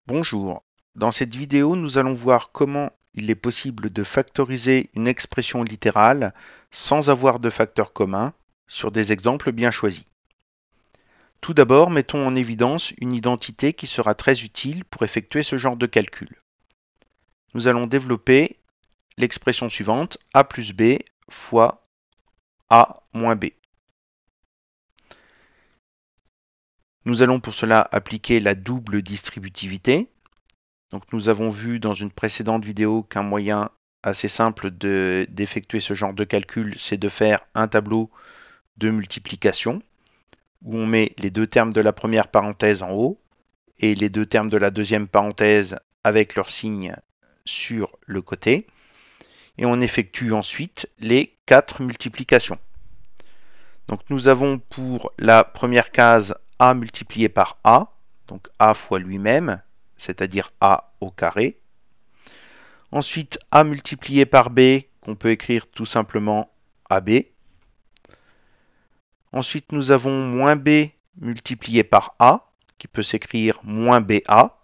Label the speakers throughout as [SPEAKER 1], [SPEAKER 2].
[SPEAKER 1] Bonjour, dans cette vidéo nous allons voir comment il est possible de factoriser une expression littérale sans avoir de facteur commun sur des exemples bien choisis. Tout d'abord, mettons en évidence une identité qui sera très utile pour effectuer ce genre de calcul. Nous allons développer l'expression suivante, a plus b fois a moins b. Nous allons pour cela appliquer la double distributivité. Donc nous avons vu dans une précédente vidéo qu'un moyen assez simple d'effectuer ce genre de calcul, c'est de faire un tableau de multiplication où on met les deux termes de la première parenthèse en haut et les deux termes de la deuxième parenthèse avec leur signe sur le côté. Et on effectue ensuite les 4 multiplications. Donc nous avons pour la première case a multiplié par a, donc a fois lui-même, c'est-à-dire a au carré. Ensuite, a multiplié par b, qu'on peut écrire tout simplement ab. Ensuite, nous avons moins b multiplié par a, qui peut s'écrire moins ba.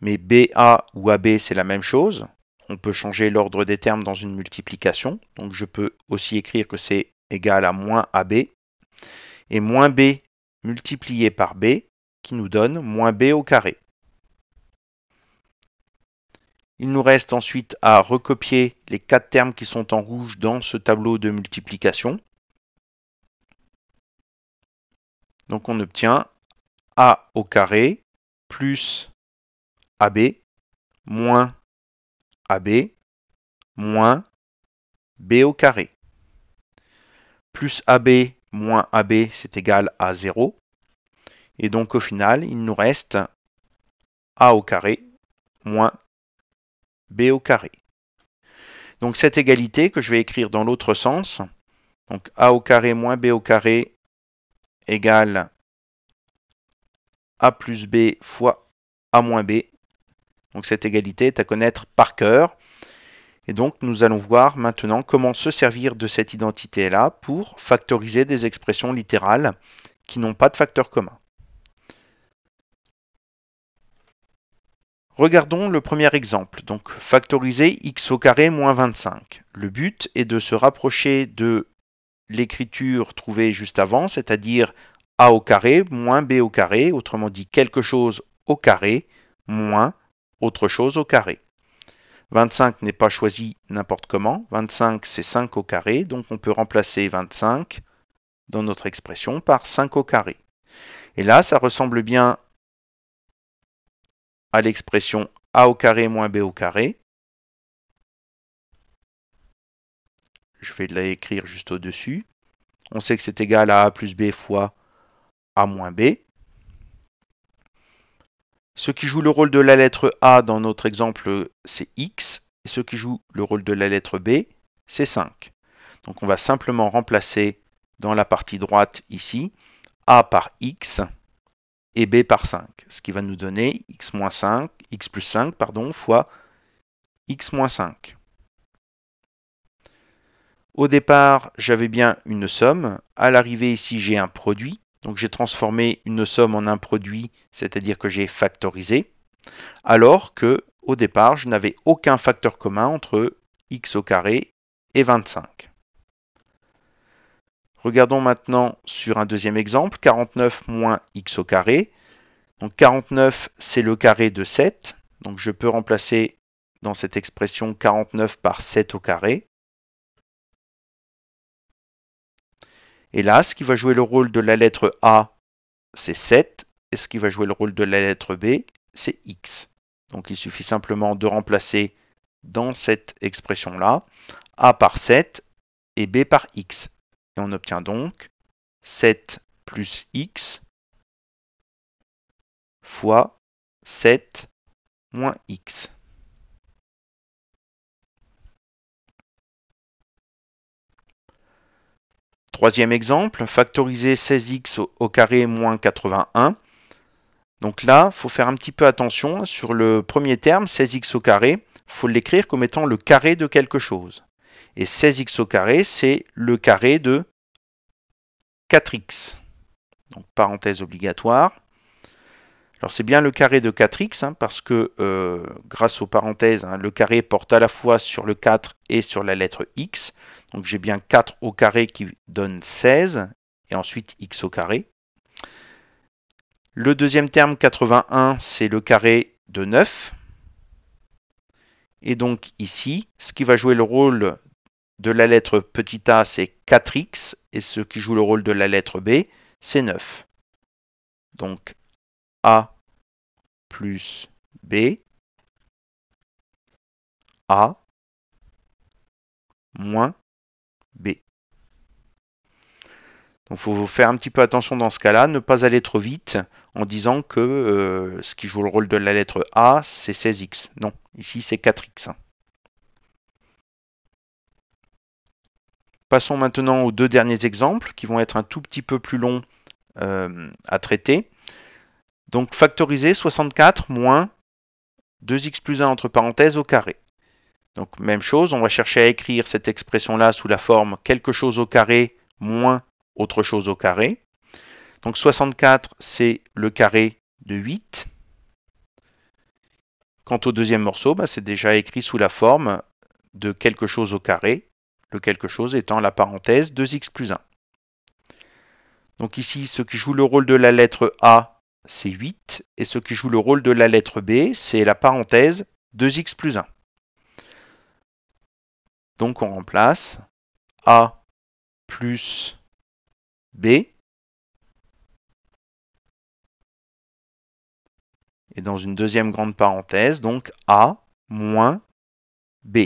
[SPEAKER 1] Mais ba ou ab, c'est la même chose. On peut changer l'ordre des termes dans une multiplication. Donc je peux aussi écrire que c'est égal à moins ab. Et moins b multiplié par b, qui nous donne moins b au carré. Il nous reste ensuite à recopier les 4 termes qui sont en rouge dans ce tableau de multiplication. Donc on obtient a au carré plus ab moins ab moins b au carré. Plus ab moins ab, c'est égal à 0. Et donc au final, il nous reste a au carré moins b au carré. Donc cette égalité que je vais écrire dans l'autre sens, donc a au carré moins b au carré égale a plus b fois a moins b. Donc cette égalité est à connaître par cœur. Et donc nous allons voir maintenant comment se servir de cette identité-là pour factoriser des expressions littérales qui n'ont pas de facteur commun. Regardons le premier exemple, donc factoriser x au carré moins 25. Le but est de se rapprocher de l'écriture trouvée juste avant, c'est-à-dire a au carré moins b au carré, autrement dit quelque chose au carré moins autre chose au carré. 25 n'est pas choisi n'importe comment, 25 c'est 5 au carré, donc on peut remplacer 25 dans notre expression par 5 au carré. Et là, ça ressemble bien à l'expression a au carré moins b au carré. Je vais l'écrire juste au-dessus. On sait que c'est égal à plus b fois a moins b. Ce qui joue le rôle de la lettre A dans notre exemple, c'est x. Et ce qui joue le rôle de la lettre B, c'est 5. Donc on va simplement remplacer dans la partie droite ici, A par x et B par 5. Ce qui va nous donner x plus 5 fois x moins 5. Au départ, j'avais bien une somme. À l'arrivée ici, j'ai un produit. Donc j'ai transformé une somme en un produit, c'est-à-dire que j'ai factorisé. Alors que, au départ, je n'avais aucun facteur commun entre x au carré et 25. Regardons maintenant sur un deuxième exemple, 49 moins x au carré. Donc 49, c'est le carré de 7. Donc je peux remplacer dans cette expression 49 par 7 au carré. Et là, ce qui va jouer le rôle de la lettre A, c'est 7. Et ce qui va jouer le rôle de la lettre B, c'est x. Donc il suffit simplement de remplacer dans cette expression-là A par 7 et B par x. Et on obtient donc 7 plus x fois 7 moins x. Troisième exemple, factoriser 16x au carré moins 81. Donc là, il faut faire un petit peu attention. Sur le premier terme, 16x au carré, il faut l'écrire comme étant le carré de quelque chose. Et 16x au carré, c'est le carré de 4x. Donc parenthèse obligatoire. Alors c'est bien le carré de 4x, parce que grâce aux parenthèses, le carré porte à la fois sur le 4 et sur la lettre x. Donc j'ai bien 4 au carré qui donne 16, et ensuite x au carré. Le deuxième terme, 81, c'est le carré de 9. Et donc ici, ce qui va jouer le rôle de la lettre petit a, c'est 4x, et ce qui joue le rôle de la lettre b, c'est 9. Donc a plus b, a moins b. Donc il faut faire un petit peu attention dans ce cas-là, ne pas aller trop vite en disant que ce qui joue le rôle de la lettre A, c'est 16x. Non, ici c'est 4x. Passons maintenant aux deux derniers exemples qui vont être un tout petit peu plus longs à traiter. Donc factoriser 64 moins 2x plus 1 entre parenthèses au carré. Donc même chose, on va chercher à écrire cette expression-là sous la forme quelque chose au carré moins autre chose au carré. Donc 64, c'est le carré de 8. Quant au deuxième morceau, c'est déjà écrit sous la forme de quelque chose au carré, le quelque chose étant la parenthèse 2x plus 1. Donc ici, ce qui joue le rôle de la lettre A, c'est 8, et ce qui joue le rôle de la lettre B, c'est la parenthèse 2x plus 1. Donc on remplace A plus B, et dans une deuxième grande parenthèse, donc A moins B.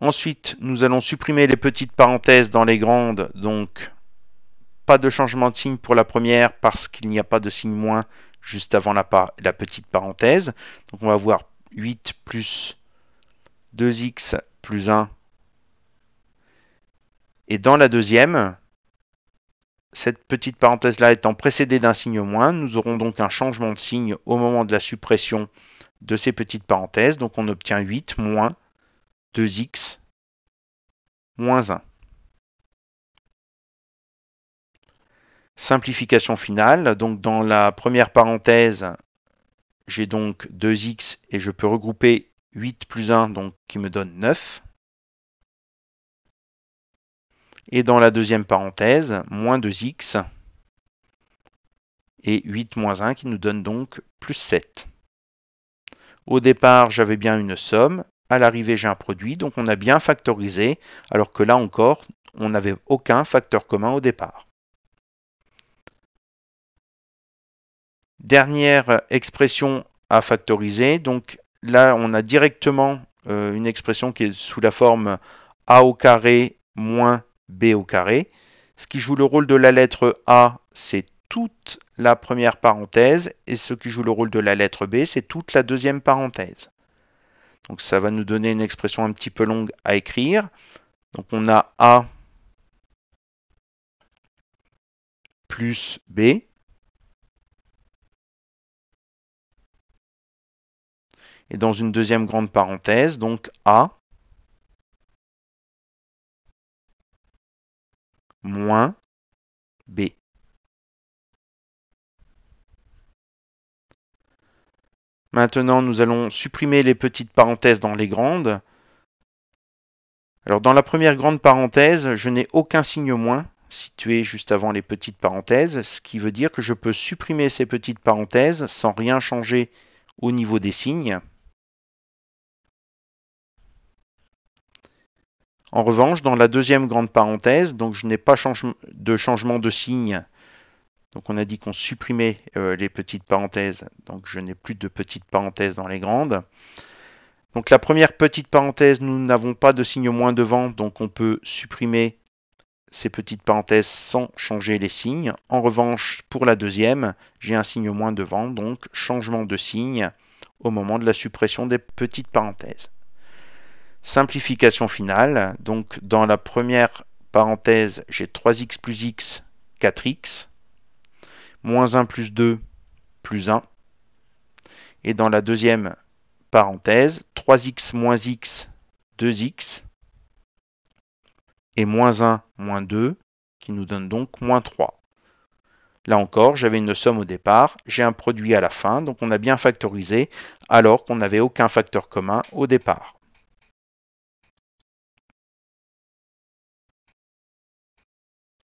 [SPEAKER 1] Ensuite, nous allons supprimer les petites parenthèses dans les grandes, donc pas de changement de signe pour la première parce qu'il n'y a pas de signe moins juste avant la petite parenthèse. Donc on va voir 8 plus 2x plus 1. Et dans la deuxième, cette petite parenthèse-là étant précédée d'un signe moins, nous aurons donc un changement de signe au moment de la suppression de ces petites parenthèses. Donc on obtient 8 moins 2x moins 1. Simplification finale. Donc dans la première parenthèse, j'ai donc 2x et je peux regrouper 8 plus 1, donc qui me donne 9. Et dans la deuxième parenthèse, moins 2x et 8 moins 1 qui nous donne donc plus 7. Au départ, j'avais bien une somme. À l'arrivée, j'ai un produit. Donc on a bien factorisé, alors que là encore, on n'avait aucun facteur commun au départ. Dernière expression à factoriser. Donc là, on a directement une expression qui est sous la forme a au carré moins b au carré. Ce qui joue le rôle de la lettre A, c'est toute la première parenthèse, et ce qui joue le rôle de la lettre B, c'est toute la deuxième parenthèse. Donc ça va nous donner une expression un petit peu longue à écrire. Donc on a A plus B. Et dans une deuxième grande parenthèse, donc A moins B. Maintenant, nous allons supprimer les petites parenthèses dans les grandes. Alors, dans la première grande parenthèse, je n'ai aucun signe moins situé juste avant les petites parenthèses, ce qui veut dire que je peux supprimer ces petites parenthèses sans rien changer au niveau des signes. En revanche, dans la deuxième grande parenthèse, donc je n'ai pas de changement de signe. Donc on a dit qu'on supprimait les petites parenthèses, donc je n'ai plus de petites parenthèses dans les grandes. Donc la première petite parenthèse, nous n'avons pas de signe moins devant, donc on peut supprimer ces petites parenthèses sans changer les signes. En revanche, pour la deuxième, j'ai un signe moins devant, donc changement de signe au moment de la suppression des petites parenthèses. Simplification finale, donc dans la première parenthèse, j'ai 3x plus x, 4x. Moins 1 plus 2 plus 1. Et dans la deuxième parenthèse, 3x moins x, 2x. Et moins 1 moins 2, qui nous donne donc moins 3. Là encore, j'avais une somme au départ, j'ai un produit à la fin, donc on a bien factorisé alors qu'on n'avait aucun facteur commun au départ.